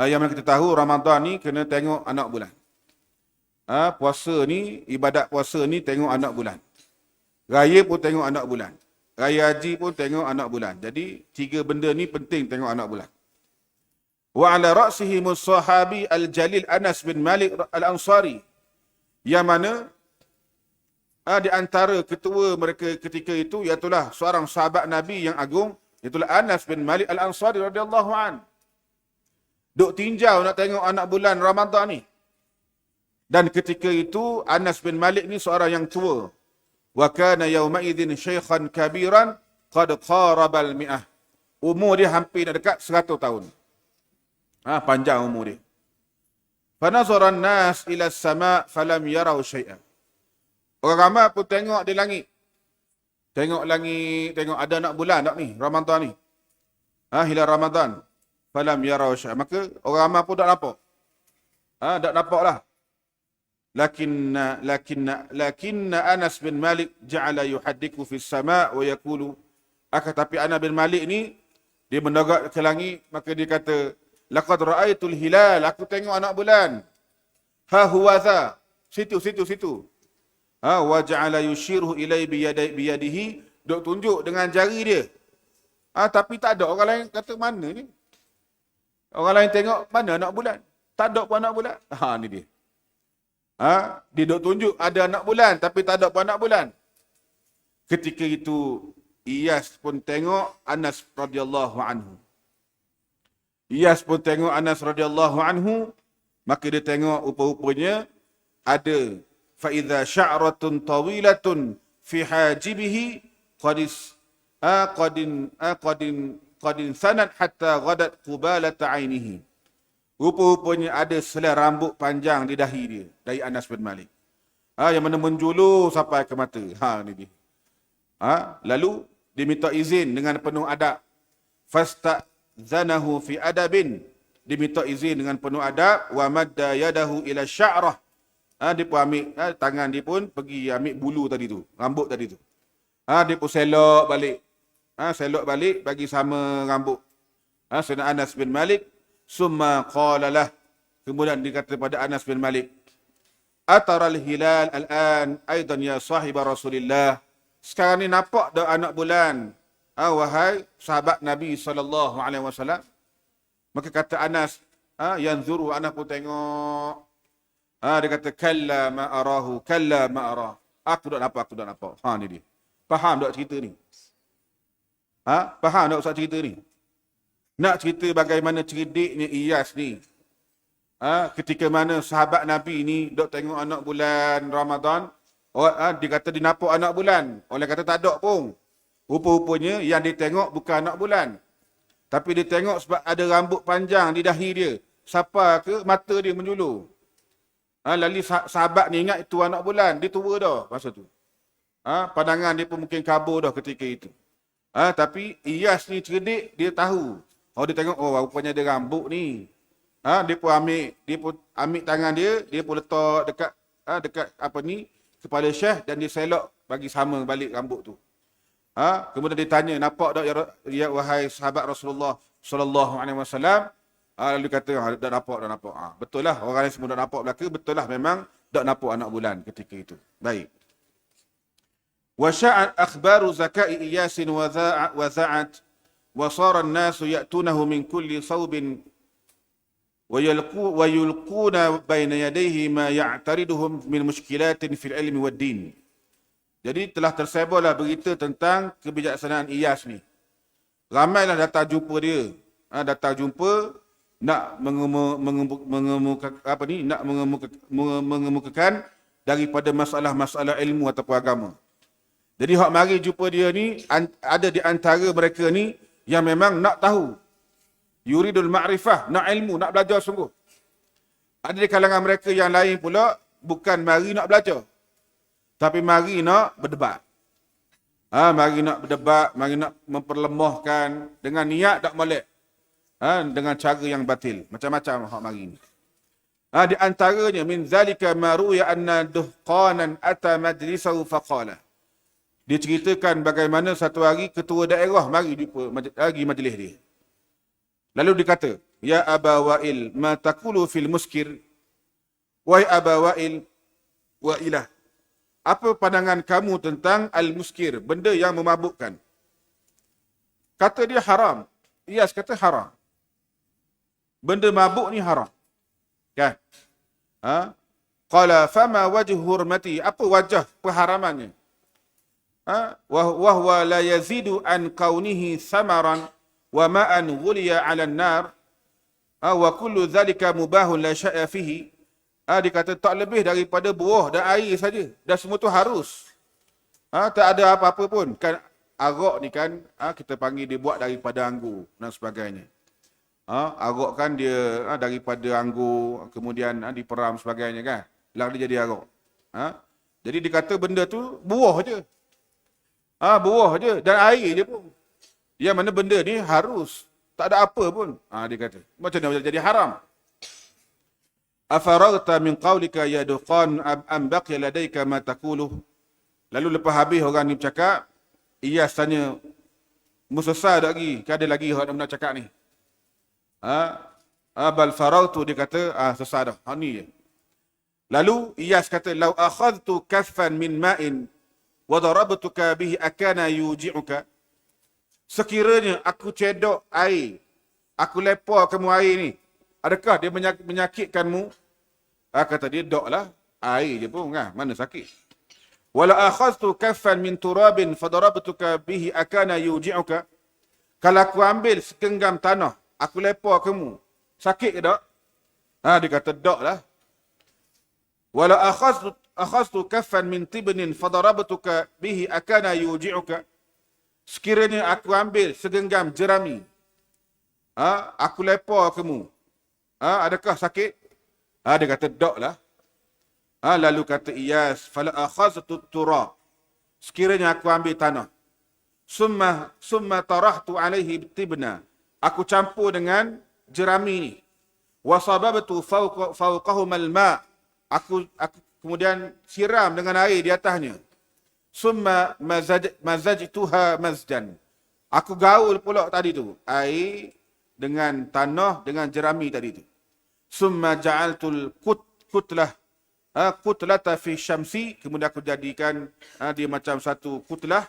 Yang mana kita tahu Ramadan ni kena tengok anak bulan. Puasa ni, ibadat puasa ni tengok anak bulan. Raya pun tengok anak bulan. Raya haji pun tengok anak bulan. Jadi 3 benda ni penting tengok anak bulan. Wa ala ra'sihi sahabi al-jalil Anas bin Malik al-Ansari. Yang mana di antara ketua mereka ketika itu iaitulah seorang sahabat Nabi yang agung, iaitulah Anas bin Malik al-Ansari radhiyallahu an. Duk tinjau nak tengok anak bulan Ramadan ni. Dan ketika itu Anas bin Malik ni seorang yang tua. Wa kana yawma idzin syaikhan kabiran qad qaraba al-mi'ah. Umur dia hampir nak dekat 100 tahun. Panjang umur dia. Fanazara an-nas ila as-sama' falam yarau syai'an. Orang ramai pun tengok di langit. Tengok langit, tengok ada anak bulan tak ni, Ramadan ni. Hilal Ramadan. Falam yarau syai'an. Maka orang ramai pun tak nampak. Tak nampak lah. Lakinna Anas bin Malik ja'ala yuhaddiku fi as-sama' wa yaqulu. Tapi Anas bin Malik ni dia mendekat ke langit, maka dia kata, laqad ra'aitul hilal, aku tengok anak bulan. Ha huwa dha, situ. Wa ja'ala yushiruhu ilai biyadihi, duk tunjuk dengan jari dia. Tapi tak ada orang lain kata mana ni. Orang lain tengok mana anak bulan. Tak ada pun anak bulan. Ni dia. Dia duk tunjuk ada anak bulan tapi tak ada pun anak bulan. Ketika itu Iyas pun tengok Anas radhiyallahu anhu. Iyas pun tengok Anas radhiyallahu anhu, maka dia tengok rupa-rupanya ada فَإِذَا شَعْرَةٌ طَوِيلَةٌ فِي حَاجِبِهِ قَدٍ ثَنَتْ حَتَّى غَدَتْ قُبَالَةَ عَيْنِهِ. Rupa-rupanya ada selai rambut panjang di dahi dia, dari Anas bin Malik. Yang mana menjulur sampai ke mata. Ni dia. Lalu diminta izin dengan penuh adab. فَاسْتَأْذَنَهُ فِي أَدَبٍ. Diminta izin dengan penuh adab. وَمَدَّ يَدَهُ إِلَى الشَّعْرَةِ. Dia pun ambil, tangan dia pun pergi ambil bulu tadi tu, rambut tadi tu. Dia pun selok balik. Selok balik, bagi sama rambut. Sayyidina Anas bin Malik. Summa qalalah. Kemudian dikata pada Anas bin Malik, Ataral hilal al-an aidan ya sahiba Rasulillah. Sekarang ni nampak dah anak bulan. Wahai sahabat Nabi SAW. Maka kata Anas, yanzuru, Anas pun tengok. Dia kata, kalla ma arahu, kalla ma arah. Aku tak nampak. Ni dia. Faham tak cerita ni? Faham tak usah cerita ni? Nak cerita bagaimana cerdiknya Iyas ni. Ketika mana sahabat Nabi ni dok tengok anak bulan Ramadan. Dia kata dia nampak anak bulan. Orang kata tak ada pun. Rupa-rupanya yang dia tengok bukan anak bulan. Tapi dia tengok sebab ada rambut panjang di dahi dia. Siapa ke mata dia menjulur. Lalu sahabat ni ingat itu anak bulan. Dia tua dah masa tu. Pandangan dia pun mungkin kabur dah ketika itu. Tapi Iyas ni cerdik, dia tahu. Dia tengok, rupanya ada rambut ni. Dia pun ambil tangan dia pun letak dekat kepala Syekh, dan dia selok bagi sama balik rambut tu. Kemudian dia tanya, nampak tak ya wahai sahabat Rasulullah sallallahu alaihi wasallam? Lalu kata, dah nampak. Betul lah, orang lain semua dah nampak belaka. Betul lah, memang dah nampak anak bulan ketika itu. Baik. Wa sya'at akhbaru zakai Iyasin wa za'at wa sara an-nasu ya'tunahu min kulli sawbin wa yulquna baina yadayhi ma ya'tariduhum min mushkilatin fil ilmi wad din. Jadi telah tersebarlah berita tentang kebijaksanaan Iyas ni. Ramailah datang jumpa dia. Datang jumpa nak mengemukakan daripada masalah-masalah ilmu ataupun agama. Jadi hak mari jumpa dia ni ada di antara mereka ni yang memang nak tahu. Yuridul ma'rifah, nak ilmu, nak belajar sungguh. Ada di kalangan mereka yang lain pula bukan mari nak belajar, tapi mari nak berdebat. Mari nak berdebat, mari nak memperlemahkan dengan niat tak molek. Dengan cara yang batil. Macam-macam hak mari ni. Di antaranya min zalika ma ruya anna duhqanan ata majlisahu faqala. Dia ceritakan bagaimana satu hari ketua daerah mari jumpa lagi majlis dia. Lalu dia kata, ya Aba Wa'il, ma taqulu fil muskir? Wahai Aba Wa'il, Wa'ilah, apa pandangan kamu tentang al-muskir, benda yang memabukkan? Kata dia haram. Iyas kata haram. Benda mabuk ni haram. Kan? Qala fama wajhu hurmati, apa wajah perharamannya? Wa huwa la yazidu an kaunihi samaran wa ma'an ghuliya 'ala an-nar wa kullu dhalika mubahun la syai'a fihi. Dia kata tak lebih daripada buah dan air saja. Dan semua tu harus. Tak ada apa-apa pun. Kan arak ni kan kita panggil dia buat daripada anggur dan sebagainya. Arak kan dia daripada anggur, kemudian diperam sebagainya kan. Lalu dia jadi arak. Jadi dia kata benda tu buah je. Buah je dan air je pun. Yang mana benda ni harus. Tak ada apa pun. Dia kata. Macam mana jadi haram? Afaragta min qawlika ya duqan am baqiya ladayka ma taquluh. Lalu lepas habis orang ni bercakap, Iyas tanya, musesal tak lagi? Ke ada lagi orang nak cakap ni? Bal farautu, dia kata, sesal dah. Ni je. Lalu Iyas kata, lau akhadtu kaffan min ma'in wa darabtuka bihi akana yuji'uka. Sekiranya aku cedok air, aku lepar kamu air ni, adakah dia menyakitkanmu? Kata dia, dok lah. Air je pun, mana sakit. Wala akhadtu kaffan min turabin fadarabtuka bihi akana yuji'uka. Kalau aku ambil segenggam tanah, aku lepar kamu, sakit ke tak? Dia kata, dok lah. Wala akhadtu kaffan min tibnin fadarabtuka bihi akana yuji'uka. Sekiranya aku ambil segenggam jerami, aku lepar kamu, adakah sakit? Dia kata, dok lah. Lalu kata Iyas, fala akhadtu turab. Sekiranya aku ambil tanah, summa tarahtu alaihi tibna. Aku campur dengan jerami ni. Wa sababtu fawqahum al-ma. Aku kemudian siram dengan air di atasnya. Summa mazajtuha mazjan. Aku gaul pula tadi tu, air dengan tanah dengan jerami tadi tu. Summa ja'altul kutlah kutlata fi syamsi. Kemudian aku jadikan dia macam satu kutlah,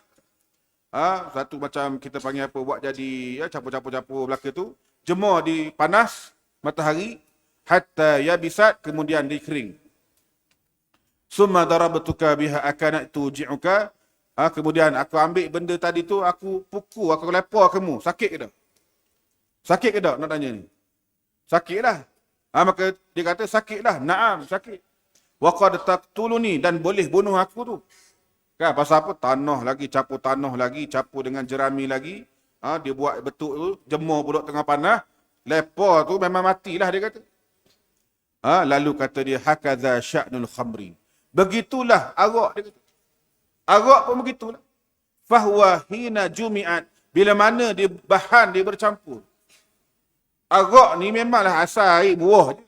satu macam kita panggil apa, buat jadi capur-capur belaka tu, jemur di panas matahari hatta yabisat, kemudian dikering. Summa darabtuka biha akanat tuji'uka. Kemudian aku ambil benda tadi tu, aku pukul, aku lepar kamu, sakit ke tak? Sakit ke tak, nak tanya ni? Sakit lah. Maka dia kata sakit lah. Naam, sakit. Wa qad taqtuluni, dan boleh bunuh aku tu. Kan pasal apa? Tanah lagi, capur tanah lagi, capur dengan jerami lagi. Dia buat betul tu, jemur pula tengah panas, lepar tu memang matilah dia kata. Lalu kata dia, hakadha sya'nul khamri. Begitulah arak dia kata. Arak pun begitulah. Fahuwa hina jumi'at, bila mana dia bahan dia bercampur. Arak ni memanglah asal air buah je.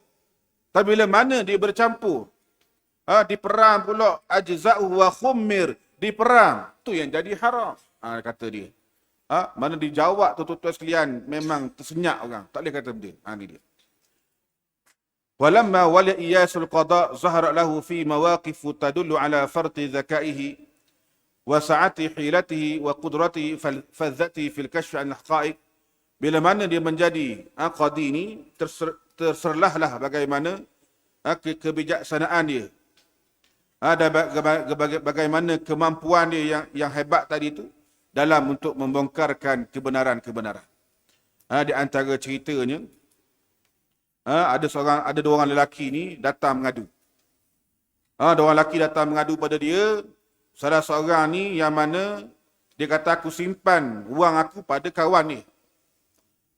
Tapi bila mana dia bercampur, diperam pula, ajza'u wa khummir, diperam, tu yang jadi haram. Kata dia. Mana dijawab tu tuan-tuan sekalian, memang tersenyak orang. Tak boleh kata benda. Ni dia. Walamma wali iyasul qada zahara lahu fi mawaqif tadullu ala farti zakaihi wa sa'ati hilatihi wa qudratihi fadzati fil kashf an haqa'iq. Bila mana dia menjadi qadi ni, terserlahlah bagaimana kebijaksanaan dia. Dan bagaimana kemampuan dia yang hebat tadi itu dalam untuk membongkarkan kebenaran-kebenaran. Di antara ceritanya, ada dua orang lelaki ni datang mengadu. Dua orang lelaki datang mengadu pada dia. Salah seorang ni yang mana dia kata, aku simpan wang aku pada kawan ni.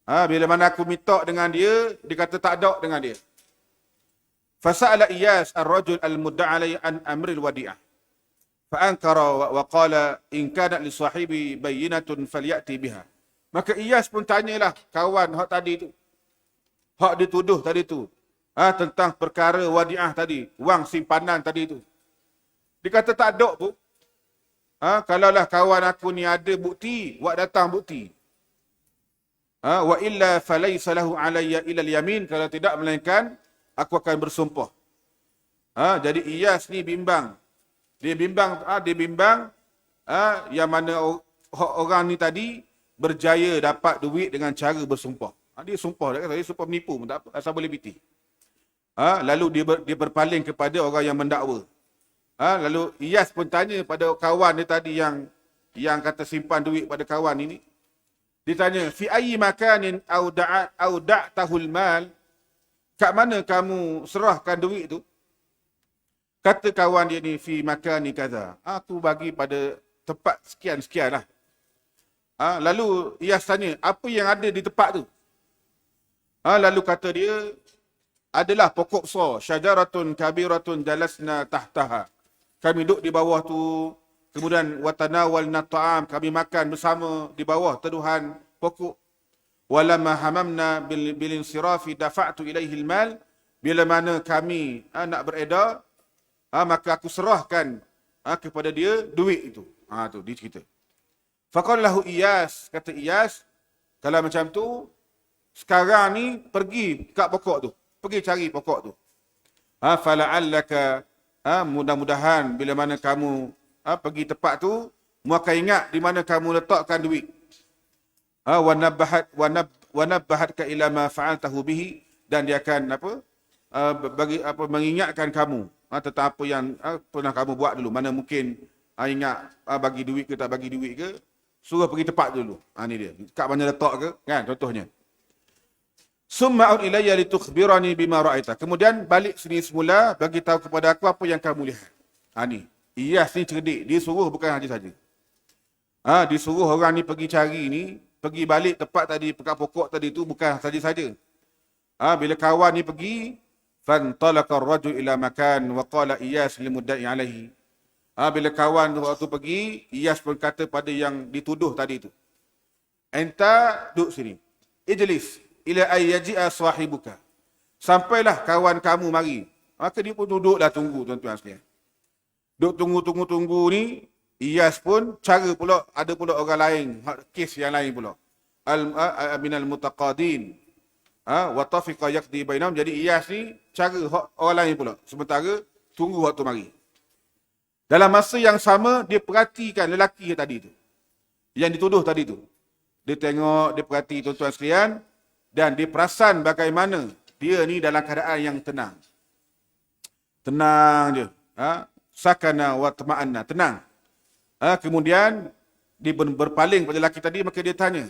Bila mana aku minta dengan dia, dia kata tak ada dengan dia. Fasa'ala Iyas ar-rajul al-mudda'a alayhi an amril wadi'ah. Fa'ankara wa qala in kana li sahibi bayyinatun falyati biha. Maka Iyas pun tanyalah kawan hak tadi tu, hak dituduh tadi tu, tentang perkara wadi'ah tadi, wang simpanan tadi tu. Dia kata tak ada pun. Kalaulah kawan aku ni ada bukti, buat datang bukti. Wa illa falaysa lahu alayya ila al-yamin, kalau tidak melainkan aku akan bersumpah. Jadi Iyas ni bimbang. Dia bimbang yang mana orang ni tadi berjaya dapat duit dengan cara bersumpah. Dia sumpah, dia sumpah menipu pun tak apa, asal boleh biti. Lalu dia berpaling kepada orang yang mendakwa. Lalu Iyas pun tanya pada kawan dia tadi yang kata simpan duit pada kawan ini. Dia tanya, fi ayyi makanin au da'tahul mal? Kat mana kamu serahkan duit tu? Kata kawan dia ni, fi makani kaza. Aku bagi pada tempat sekian-sekian lah. Lalu Iyas tanya, apa yang ada di tempat tu? Lalu kata dia, adalah pokok besar, syajaratun kabiratun jalasna tahtaha. Kami duduk di bawah tu, kemudian watanawalna ta'am, kami makan bersama di bawah teduhan pokok. Walamma hamamna bil insirafi dafa'tu ilaihi al-mal. Bila mana kami nak beredar, maka aku serahkan kepada dia duit itu. Tu dia cerita. Faqala lahu Iyas, kata Iyas, kalau macam tu sekarang ni pergi kat pokok tu, pergi cari pokok tu. Fala'allaka, mudah-mudahan bila mana kamu pergi tempat tu, mu akan ingat di mana kamu letakkan duit. Wa nabbahatka ila ma fa'altahu bihi, dan dia akan mengingatkan kamu tentang apa yang pernah kamu buat dulu. Mana mungkin ingat bagi duit ke tak bagi duit ke, suruh pergi tempat dulu. Ni dia. Kat mana letak ke, kan contohnya. Summa a'ud ilayya litukhbirani bima ra'aita. Kemudian balik sini semula bagi tahu kepada aku apa yang kamu lihat. Ni. Iyas ni cerdik, dia suruh bukan saja. Disuruh orang ni pergi cari ni, pergi balik tempat tadi, pekat pokok tadi tu bukan saja-saja. Bila kawan ni pergi, fantalaqa ar-rajul ila makan wa qala Iyas limudda'i alaihi. Bila kawan tu waktu pergi, Iyas pun kata pada yang dituduh tadi tu, enta duduk sini. Ijlis ila ayyaji'a sahibuka. Sampailah kawan kamu mari. Maka dia pun duduklah tunggu, tuan-tuan sekalian. Duduk tunggu ni, Iyas pun cara pula, ada pula orang lain, kes yang lain pula. Minal mutaqadin. Wa tafiqa yaqdi bainahum. Jadi Iyas ni cara orang lain pula. Sementara tunggu waktu mari. Dalam masa yang sama, dia perhatikan lelaki tadi tu, yang dituduh tadi tu. Dia tengok, dia perhati tuan-tuan sekalian, dan dia perasan bagaimana dia ni dalam keadaan yang tenang. Tenang je. Sakana wa tama'anna. Tenang. Kemudian, dia berpaling pada lelaki tadi, maka dia tanya,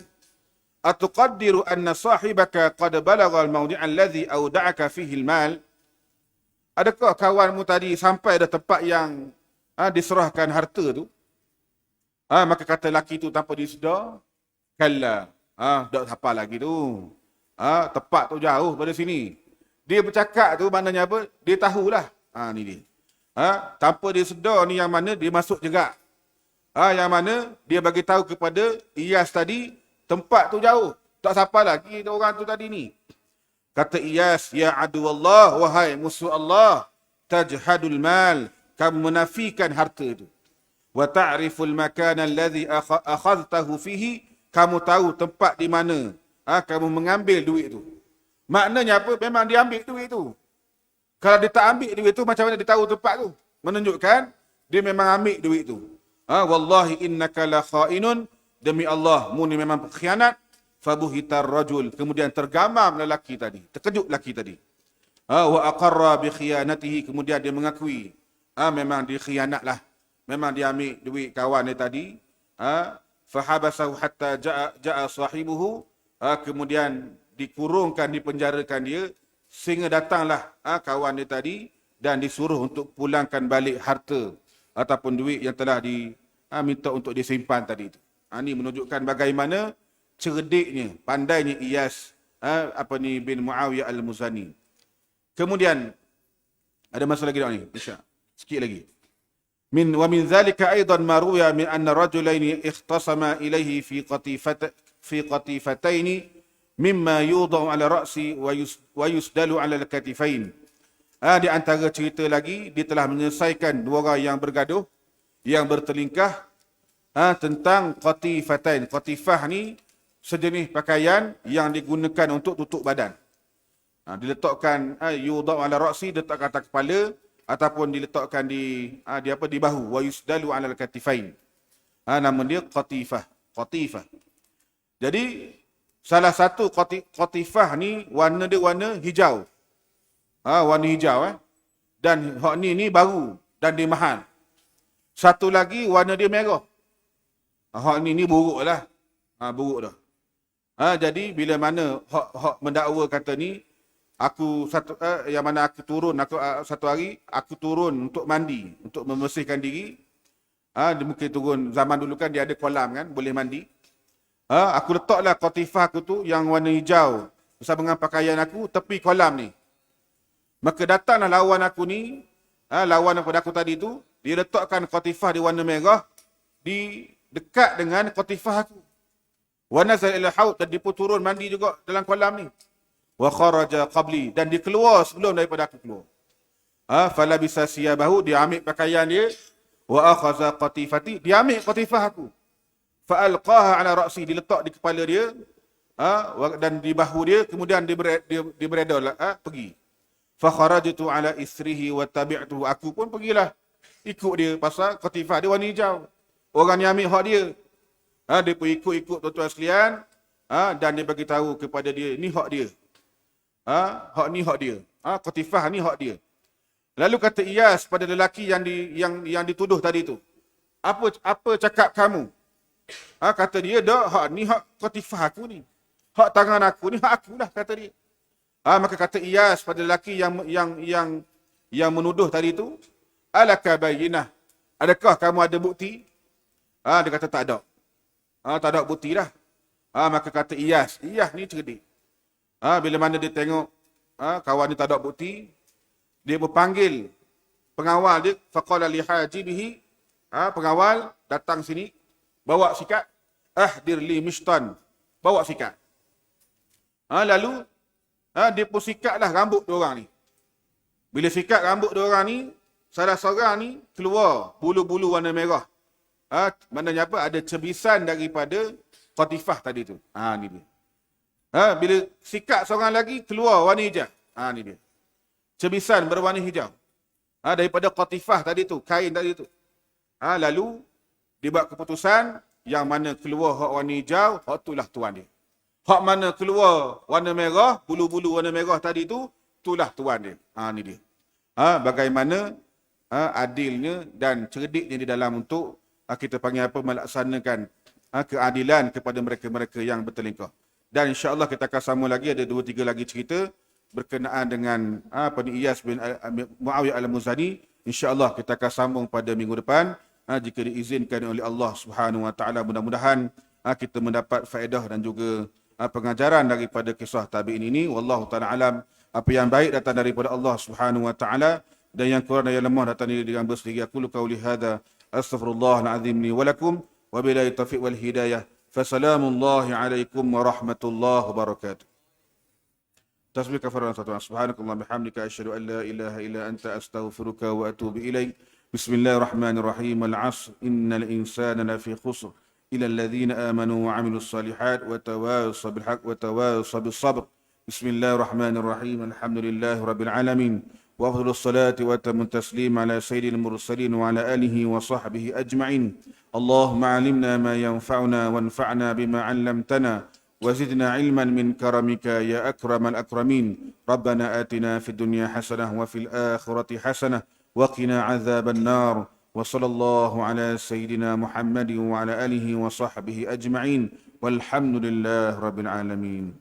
Atuqaddiru anna sahibaka qad balagha al-mawdi'a alladhi awda'aka fihi al-mal? Adakah kawanmu tadi sampai dah tempat yang diserahkan harta tu? Maka kata lelaki tu tanpa disedar, kalla. Tak sampai lagi tu. Tempat tu jauh pada sini. Dia bercakap tu maknanya apa? Dia tahulah. Ni dia. Tanpa dia sedar ni yang mana dia masuk jerak. Yang mana dia bagi tahu kepada Iyas tadi, tempat tu jauh. Tak sampai lagi orang tu tadi ni. Kata Iyas, ya aduwallah, wahai musuh Allah, tajhadul mal, kamu menafikan harta itu. Wa ta'riful makana alladhi akhadtahu fihi, kamu tahu tempat di mana kamu mengambil duit itu. Maknanya apa? Memang dia ambil duit itu. Kalau dia tak ambil duit itu, macam mana dia tahu tempat tu? Menunjukkan dia memang ambil duit itu. Wallahi innaka la kha'inun, demi Allah, mu ni memang pengkhianat. Fabuhitar rajul, kemudian tergamam lelaki tadi, terkejut lelaki tadi. Wa aqarra bi khiyanatihi, kemudian dia mengakui memang dia khianatlah, memang dia ambil duit kawan dia tadi. Fahabasahu hatta ja'a sahibuhu, kemudian dikurungkan, dipenjarakan dia sehingga datanglah kawan dia tadi dan disuruh untuk pulangkan balik harta ataupun duit yang telah diminta untuk disimpan tadi itu. Ini menunjukkan bagaimana cerdiknya, pandainya Iyas bin Muawiyah al-Muzani. Kemudian ada masa lagi ni, sikit lagi. Wa min zalika aidan ma ruya min anna rajulaini ikhtasama ilayhi fi qatifatayn mimma yudau ala ra'si wa yusdalu ala al-katifain. Di antara cerita lagi, dia telah menyelesaikan dua orang yang bergaduh, yang bertelingkah tentang qatifatain. Qatifah ni sejenis pakaian yang digunakan untuk tutup badan. Diletakkan yudau ala ra'si, letak atas kepala, ataupun diletakkan di bahu. Wa yusdalu 'alal katifain. Nama dia qatifah. Qatifah. Jadi salah satu qatifah ni warna dia warna hijau. Warna hijau dan hak ni baru dan dia mahal. Satu lagi warna dia merah. Hak ni buruk lah. Buruk dah. Jadi bila mana hak mendakwa kata ni, yang mana aku turun, satu hari aku turun untuk mandi, untuk membersihkan diri. Dia mungkin turun, zaman dulu kan dia ada kolam kan, boleh mandi. Aku letaklah qatifah aku tu yang warna hijau bersama dengan pakaian aku tepi kolam ni. Maka datanglah lawan aku ni, lawan daripada aku tadi tu, dia letakkan qatifah di warna merah di dekat dengan qatifah aku. Wa nazal ila haud, dan dia pun turun mandi juga dalam kolam ni. Wa kharaja qabli, dan dia keluar sebelum daripada aku keluar. Fala bisa siyabahu, dia ambil pakaian dia. Wa akhaza qatifati, dia ambil qatifah aku. Fa alqaha ala ra'si, diletak di kepala dia, dan di bahu dia, kemudian dia beredar pergi. Fa kharajtu ala isrihi wa tabi'tuhu, aku pun pergilah ikut dia pasal qatifah dia warna hijau. Orang ni ambil hak dia. Dia pun ikut tuan-tuan sekalian, dan dia bagi tahu kepada dia, ni hak dia. Hak ni hak dia. Qatifah ni hak dia. Lalu kata Iyas pada lelaki yang dituduh tadi tu, apa cakap kamu? Kata dia, dah hak ni hak qatifah aku ni. Hak tangan aku ni hak akulah, kata dia. Maka kata Iyas pada lelaki yang menuduh tadi tu, alaka bayyinah, adakah kamu ada bukti? Dia kata tak ada. Tak ada bukti dah. Maka kata Iyas ni cerdik. Bila mana dia tengok kawan ni tak ada bukti, dia berpanggil pengawal dia, faqala li hajibihi, pengawal datang sini, bawa sikat, ahdir li mishtan, bawa sikat. Lalu dia pun sikatlah rambut dia orang ni. Bila sikat rambut dia orang ni, salah seorang ni keluar bulu-bulu warna merah. Maknanya apa? Ada cebisan daripada qatifah tadi tu. Ni dia. Bila sikat seorang lagi, keluar warna hijau. Ni dia. Cebisan berwarna hijau. Daripada qatifah tadi tu, kain tadi tu. Lalu, dibuat keputusan, yang mana keluar hak warna hijau, hak itulah tuan dia. Hak mana keluar warna merah, bulu-bulu warna merah tadi tu, itulah tuan dia. Ni dia. Bagaimana adilnya dan cerdiknya di dalam untuk kita panggil apa, melaksanakan keadilan kepada mereka-mereka yang bertelingkah. Dan insya-Allah kita akan sambung lagi, ada 2-3 lagi cerita berkenaan dengan Iyas bin Muawiyah al-Muzani. Insya-Allah kita akan sambung pada minggu depan, jika diizinkan oleh Allah Subhanahu wa taala. Mudah-mudahan kita mendapat faedah dan juga pengajaran daripada kisah tabi'in ini. Wallahu taala alam. Apa yang baik datang daripada Allah Subhanahu wa taala, dan yang kurang dan yang lemah datang dari hamba sendiri. Aku qauli hadza astaghfirullahal azim li wa lakum wa billahi taufiq wal hidayah. Fassalamullahi alaikum warahmatullahi wabarakatuh. Tasbih kafaran satu. Subhanakallah bihamdika asyhadu an la ilaha illa anta astaghfiruka wa atubu ilaik. Bismillahirrahmanirrahim. Al-'asr innal insana lafi khusr illa alladhina amanu wa 'amilus salihat wa tawasaw bil haqq wa tawasaw bis sabr. Bismillahirrahmanirrahim. Alhamdulillahi rabbil alamin. Wa afdhalus salati wa tamut taslim ala sayyidil mursalin wa ala alihi wa sahbihi ajma'in. Allahumma 'allimna ma yanfa'una wanfa'na bima 'allamtana وزدنا علما من كرمك يا أكرم الأكرمين. ربنا آتنا في الدنيا حسنة وفي الآخرة حسنة وقنا عذاب النار. وصلى الله على سيدنا محمد وعلى آله وصحبه أجمعين والحمد لله رب العالمين.